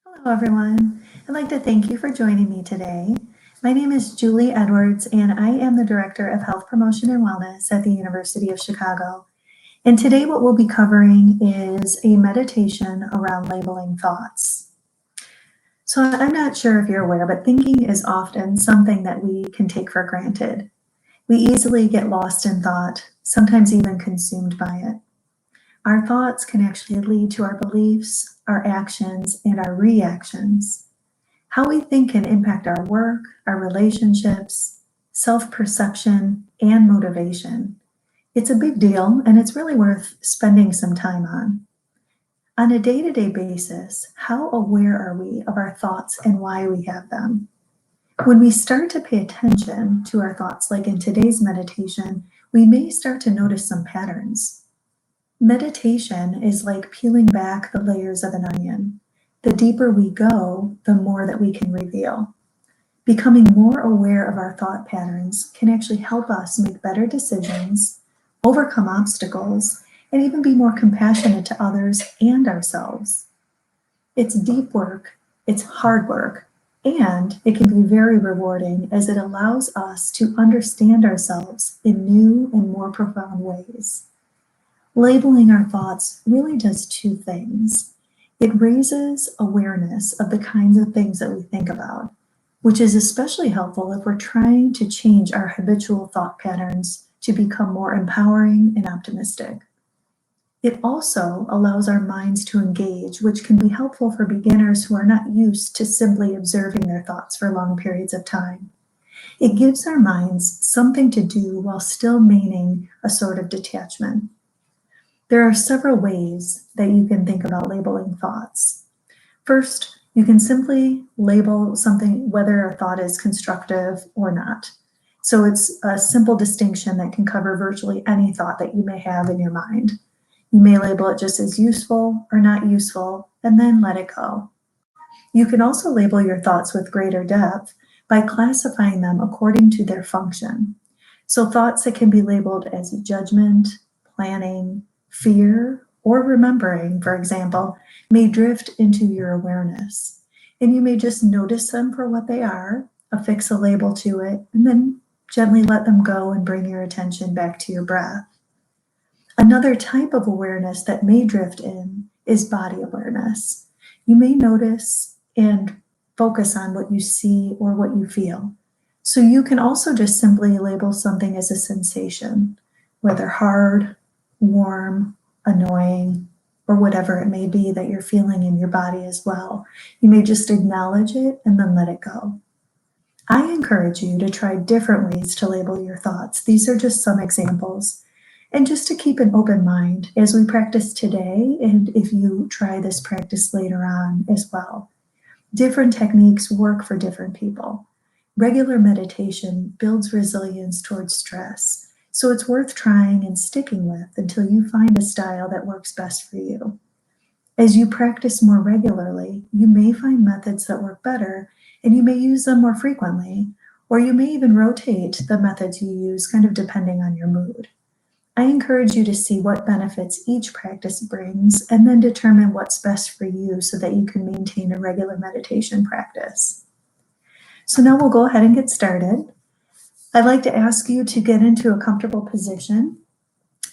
Hello, everyone. I'd like to thank you for joining me today. My name is Julie Edwards, and I am the Director of Health Promotion and Wellness at the University of Chicago. And today, what we'll be covering is a meditation around labeling thoughts. So, I'm not sure if you're aware, but thinking is often something that we can take for granted. We easily get lost in thought, sometimes even consumed by it. Our thoughts can actually lead to our beliefs, our actions, and our reactions. How we think can impact our work, our relationships, self-perception, and motivation. It's a big deal, and it's really worth spending some time on. On a day-to-day basis, how aware are we of our thoughts and why we have them? When we start to pay attention to our thoughts, like in today's meditation, we may start to notice some patterns. Meditation is like peeling back the layers of an onion. The deeper we go, the more that we can reveal. Becoming more aware of our thought patterns can actually help us make better decisions, overcome obstacles, and even be more compassionate to others and ourselves. It's deep work, it's hard work, and it can be very rewarding as it allows us to understand ourselves in new and more profound ways. Labeling our thoughts really does two things. It raises awareness of the kinds of things that we think about, which is especially helpful if we're trying to change our habitual thought patterns to become more empowering and optimistic. It also allows our minds to engage, which can be helpful for beginners who are not used to simply observing their thoughts for long periods of time. It gives our minds something to do while still maintaining a sort of detachment. There are several ways that you can think about labeling thoughts. First, you can simply label something, whether a thought is constructive or not. So it's a simple distinction that can cover virtually any thought that you may have in your mind. You may label it just as useful or not useful, and then let it go. You can also label your thoughts with greater depth by classifying them according to their function. So thoughts that can be labeled as judgment, planning, fear, or remembering, for example, may drift into your awareness. And you may just notice them for what they are, affix a label to it, and then gently let them go and bring your attention back to your breath. Another type of awareness that may drift in is body awareness. You may notice and focus on what you see or what you feel. So you can also just simply label something as a sensation, whether hard, warm, annoying, or whatever it may be that you're feeling in your body as well. You may just acknowledge it and then let it go. I encourage you to try different ways to label your thoughts. These are just some examples. And just to keep an open mind as we practice today, and if you try this practice later on as well. Different techniques work for different people. Regular meditation builds resilience towards stress, so it's worth trying and sticking with until you find a style that works best for you. As you practice more regularly, you may find methods that work better, and you may use them more frequently, or you may even rotate the methods you use kind of depending on your mood. I encourage you to see what benefits each practice brings and then determine what's best for you so that you can maintain a regular meditation practice. So now we'll go ahead and get started. I'd like to ask you to get into a comfortable position,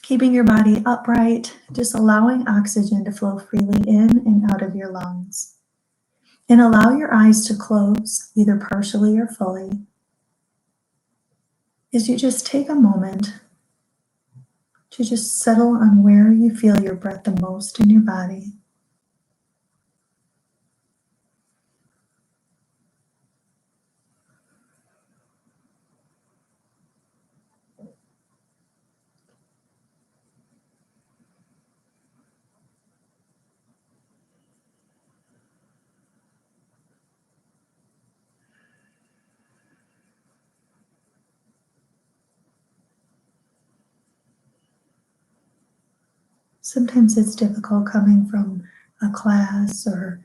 keeping your body upright, just allowing oxygen to flow freely in and out of your lungs. And allow your eyes to close, either partially or fully, as you just take a moment to just settle on where you feel your breath the most in your body. Sometimes it's difficult coming from a class or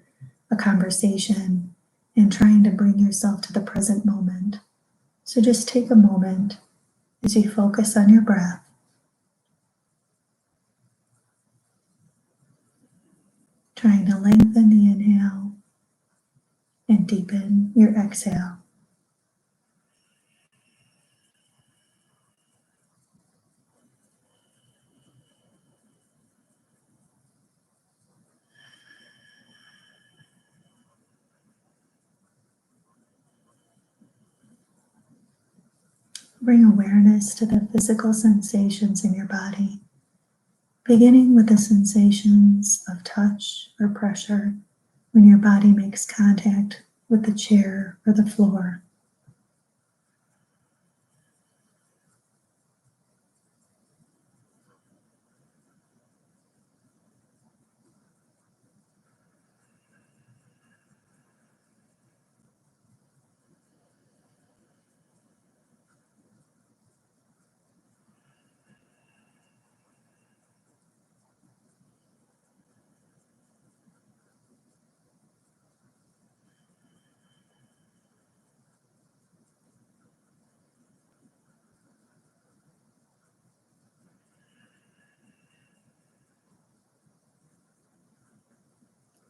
a conversation and trying to bring yourself to the present moment. So just take a moment as you focus on your breath. Trying to lengthen the inhale and deepen your exhale. Bring awareness to the physical sensations in your body, beginning with the sensations of touch or pressure when your body makes contact with the chair or the floor.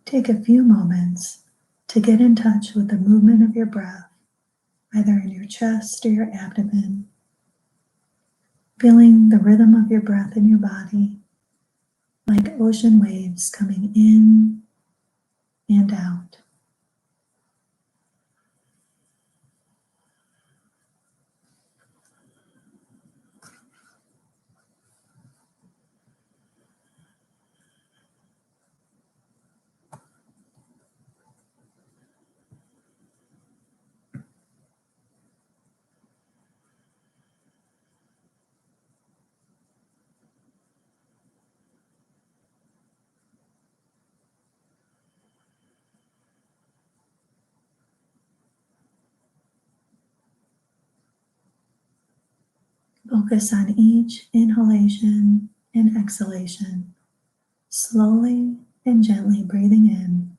Take a few moments to get in touch with the movement of your breath, either in your chest or your abdomen, feeling the rhythm of your breath in your body, like ocean waves coming in and out. Focus on each inhalation and exhalation, slowly and gently breathing in,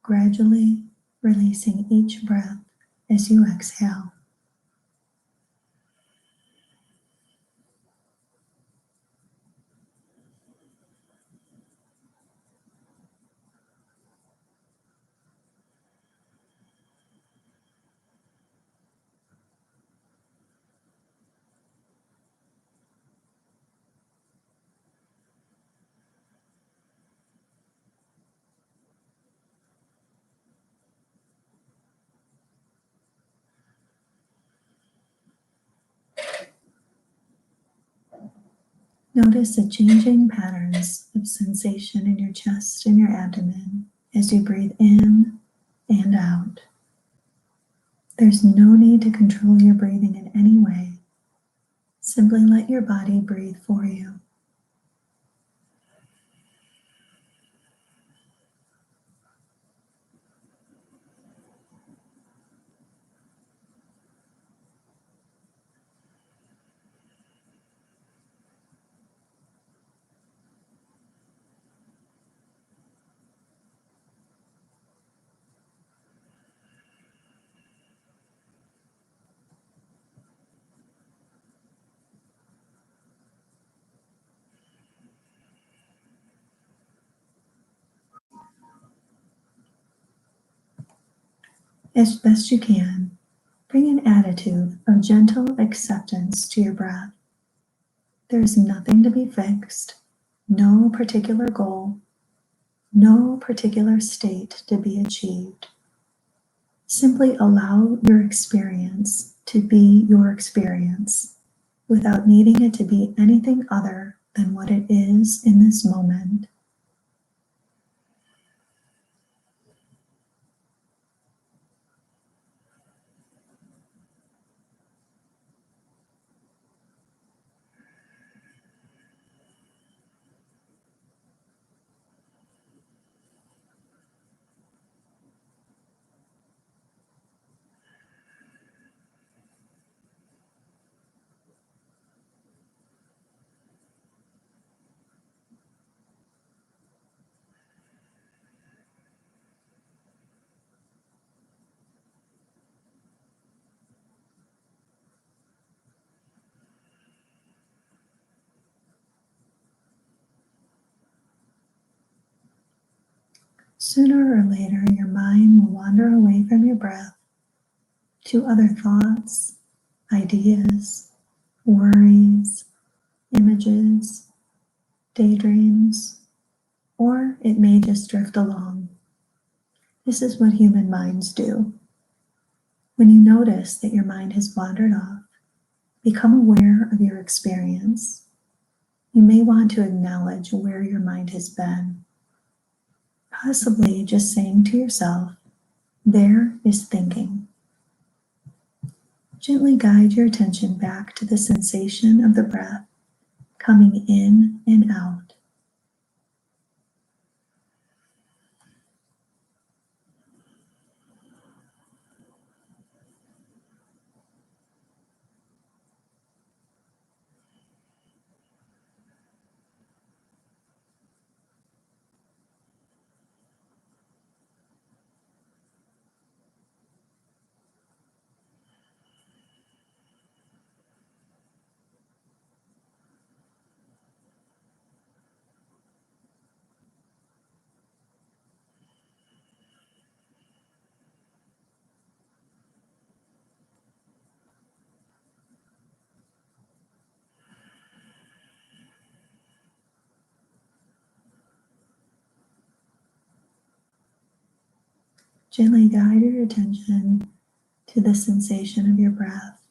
gradually releasing each breath as you exhale. Notice the changing patterns of sensation in your chest and your abdomen as you breathe in and out. There's no need to control your breathing in any way. Simply let your body breathe for you. As best you can, bring an attitude of gentle acceptance to your breath. There is nothing to be fixed, no particular goal, no particular state to be achieved. Simply allow your experience to be your experience without needing it to be anything other than what it is in this moment. Sooner or later, your mind will wander away from your breath to other thoughts, ideas, worries, images, daydreams, or it may just drift along. This is what human minds do. When you notice that your mind has wandered off, become aware of your experience. You may want to acknowledge where your mind has been, possibly just saying to yourself, "There is thinking." Gently guide your attention back to the sensation of the breath coming in and out. Gently guide your attention to the sensation of your breath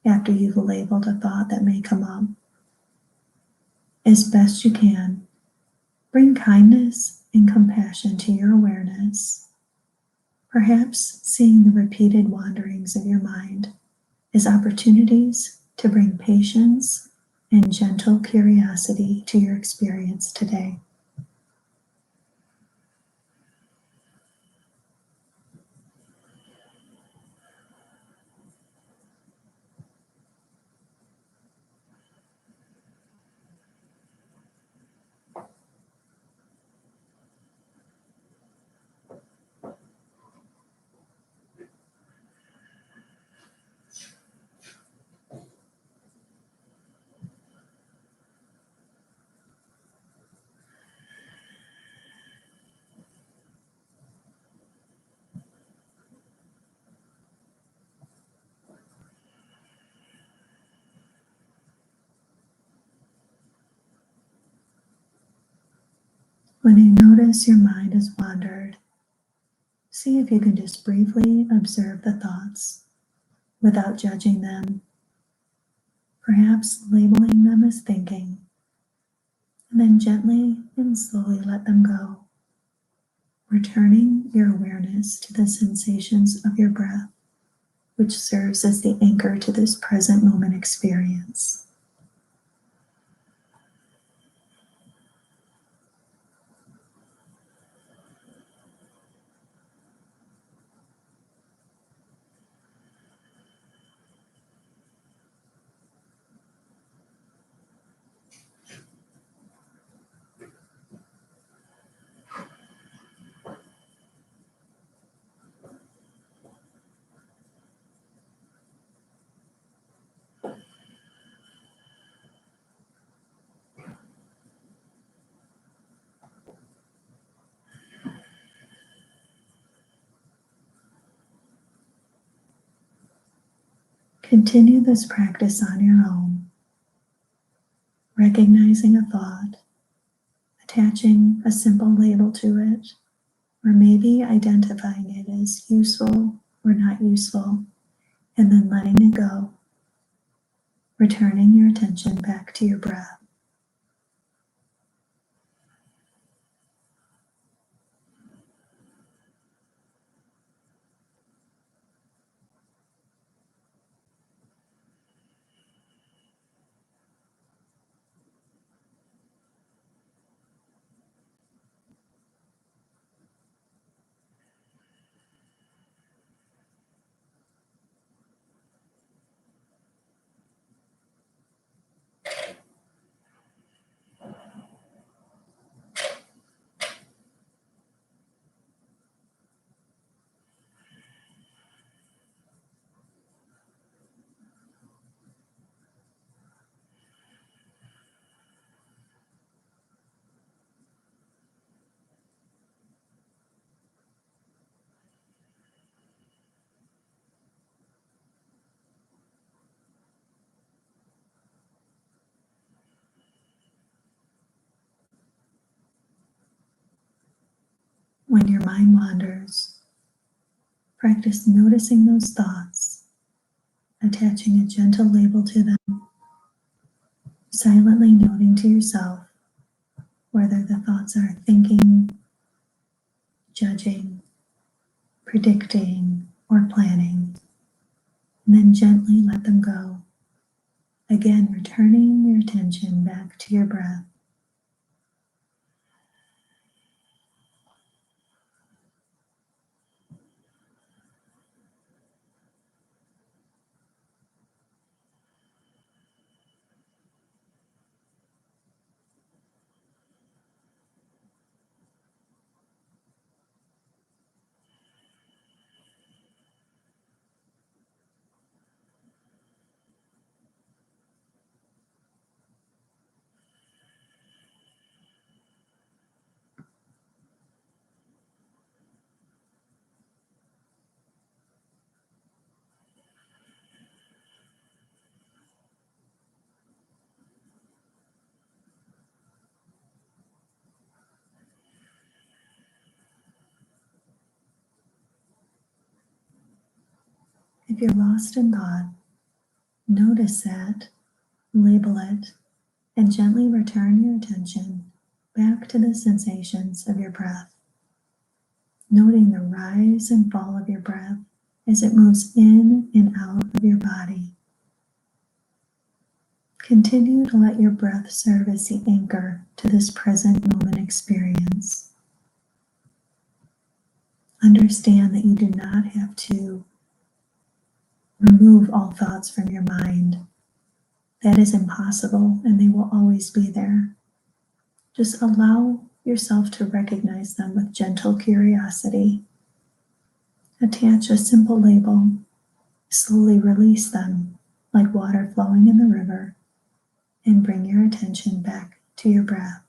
after you've labeled a thought that may come up. As best you can, bring kindness and compassion to your awareness, perhaps seeing the repeated wanderings of your mind as opportunities to bring patience and gentle curiosity to your experience today. When you notice your mind has wandered, see if you can just briefly observe the thoughts without judging them, perhaps labeling them as thinking, and then gently and slowly let them go, returning your awareness to the sensations of your breath, which serves as the anchor to this present moment experience. Continue this practice on your own, recognizing a thought, attaching a simple label to it, or maybe identifying it as useful or not useful, and then letting it go, returning your attention back to your breath. When your mind wanders, practice noticing those thoughts, attaching a gentle label to them, silently noting to yourself whether the thoughts are thinking, judging, predicting, or planning, and then gently let them go. Again, returning your attention back to your breath. If you're lost in thought, notice that, label it, and gently return your attention back to the sensations of your breath, noting the rise and fall of your breath as it moves in and out of your body. Continue to let your breath serve as the anchor to this present moment experience. Understand that you do not have to remove all thoughts from your mind. That is impossible, and they will always be there. Just allow yourself to recognize them with gentle curiosity. Attach a simple label. Slowly release them like water flowing in the river, and bring your attention back to your breath.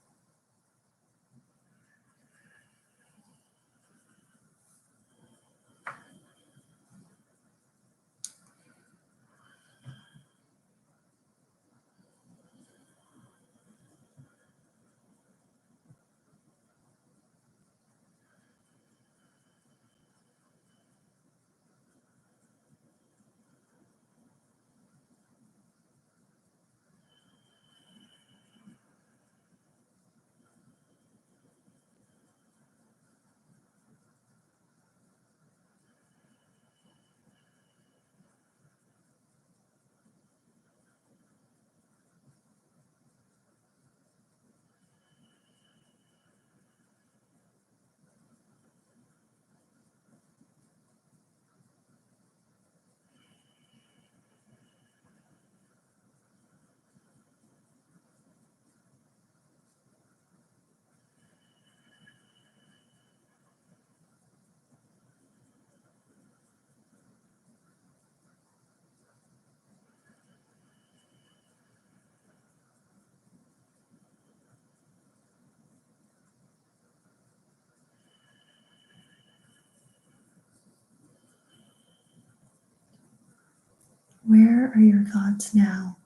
Where are your thoughts now?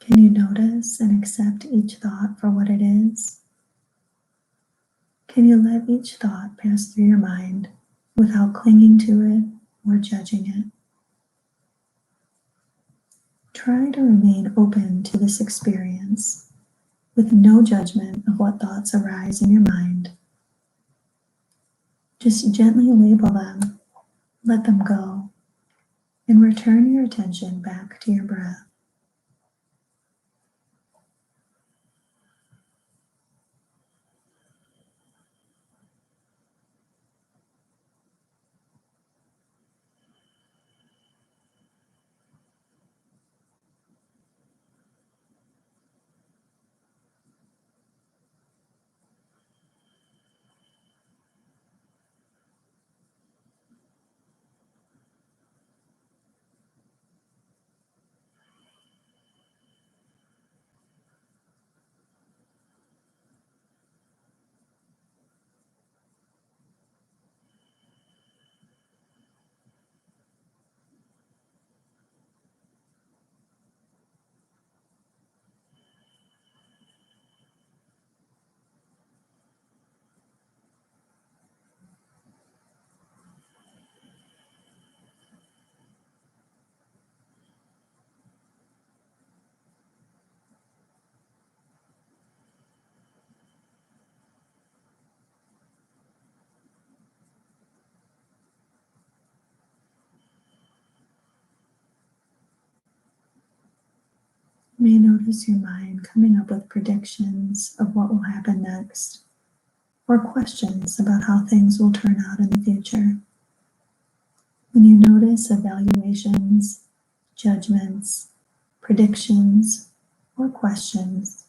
Can you notice and accept each thought for what it is? Can you let each thought pass through your mind without clinging to it or judging it? Try to remain open to this experience with no judgment of what thoughts arise in your mind. Just gently label them, let them go, and return your attention back to your breath. You may notice your mind coming up with predictions of what will happen next, or questions about how things will turn out in the future. When you notice evaluations, judgments, predictions, or questions,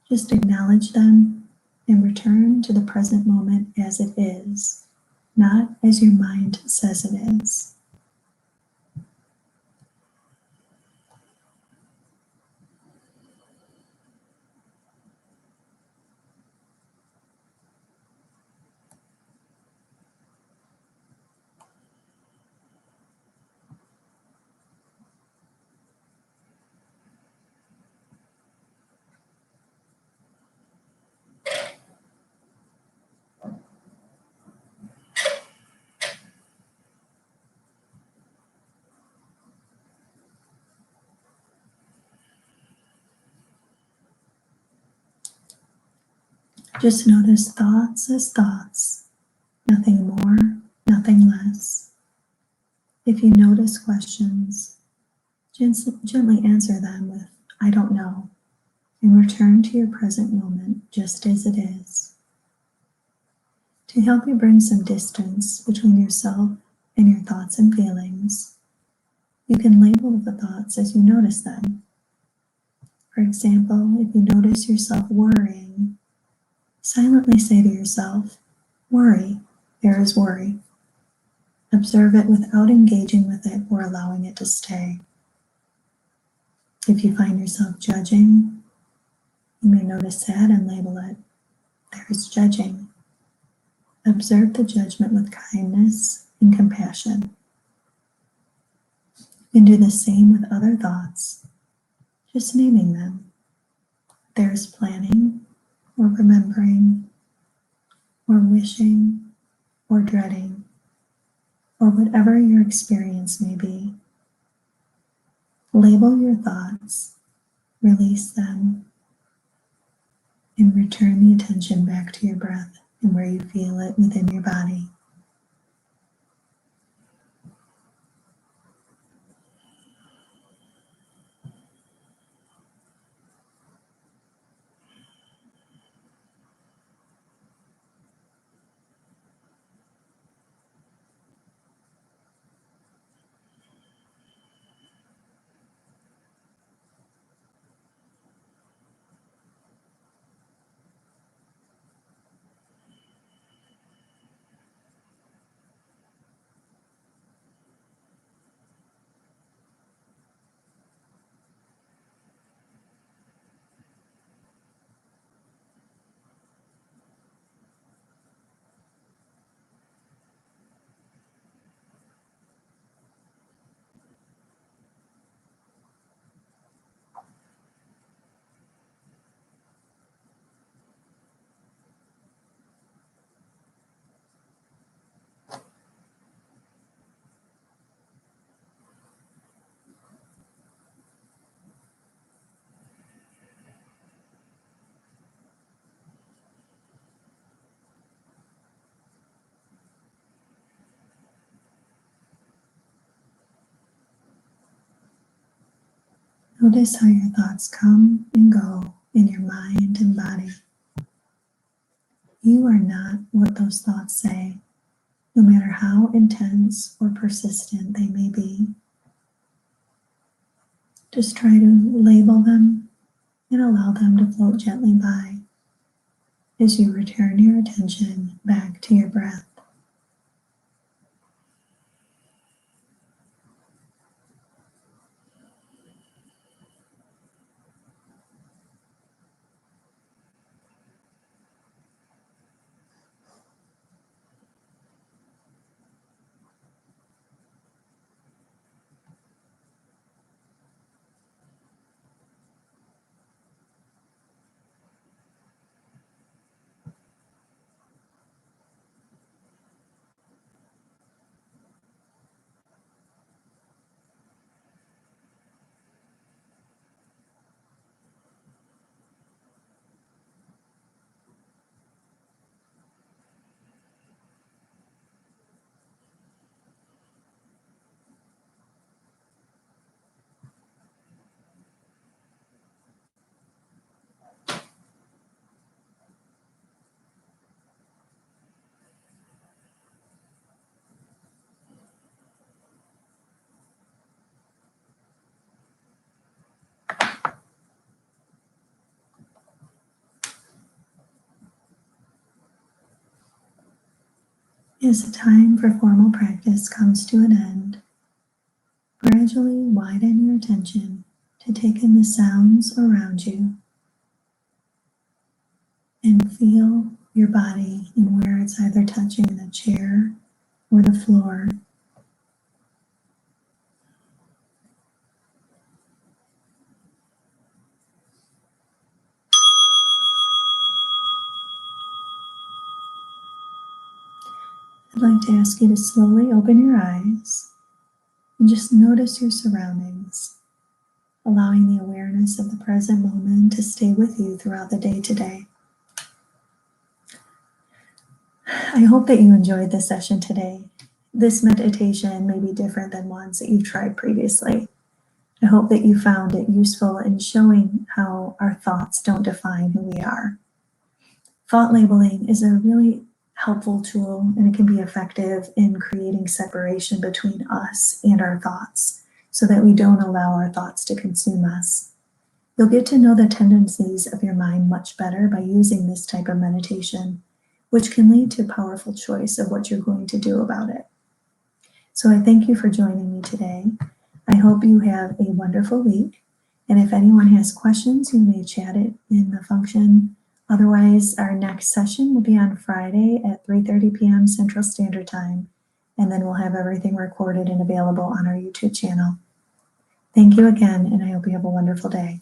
just acknowledge them and return to the present moment as it is, not as your mind says it is. Just notice thoughts as thoughts, nothing more, nothing less. If you notice questions, gently answer them with, "I don't know," and return to your present moment just as it is. To help you bring some distance between yourself and your thoughts and feelings, you can label the thoughts as you notice them. For example, if you notice yourself worrying, silently say to yourself, "Worry, there is worry." Observe it without engaging with it or allowing it to stay. If you find yourself judging, you may notice that and label it, "There is judging." Observe the judgment with kindness and compassion. You can do the same with other thoughts, just naming them. There is planning, or remembering, or wishing, or dreading, or whatever your experience may be. Label your thoughts, release them, and return the attention back to your breath and where you feel it within your body. Notice how your thoughts come and go in your mind and body. You are not what those thoughts say, no matter how intense or persistent they may be. Just try to label them and allow them to float gently by as you return your attention back to your breath. As the time for formal practice comes to an end, gradually widen your attention to take in the sounds around you and feel your body and where it's either touching the chair or the floor. I'd like to ask you to slowly open your eyes and just notice your surroundings, allowing the awareness of the present moment to stay with you throughout the day today. I hope that you enjoyed this session today. This meditation may be different than ones that you've tried previously. I hope that you found it useful in showing how our thoughts don't define who we are. Thought labeling is a really helpful tool, and it can be effective in creating separation between us and our thoughts so that we don't allow our thoughts to consume us. You'll get to know the tendencies of your mind much better by using this type of meditation, which can lead to a powerful choice of what you're going to do about it. So I thank you for joining me today. I hope you have a wonderful week. And if anyone has questions, you may chat it in the function. Otherwise, our next session will be on Friday at 3:30 p.m. Central Standard Time. And then we'll have everything recorded and available on our YouTube channel. Thank you again, and I hope you have a wonderful day.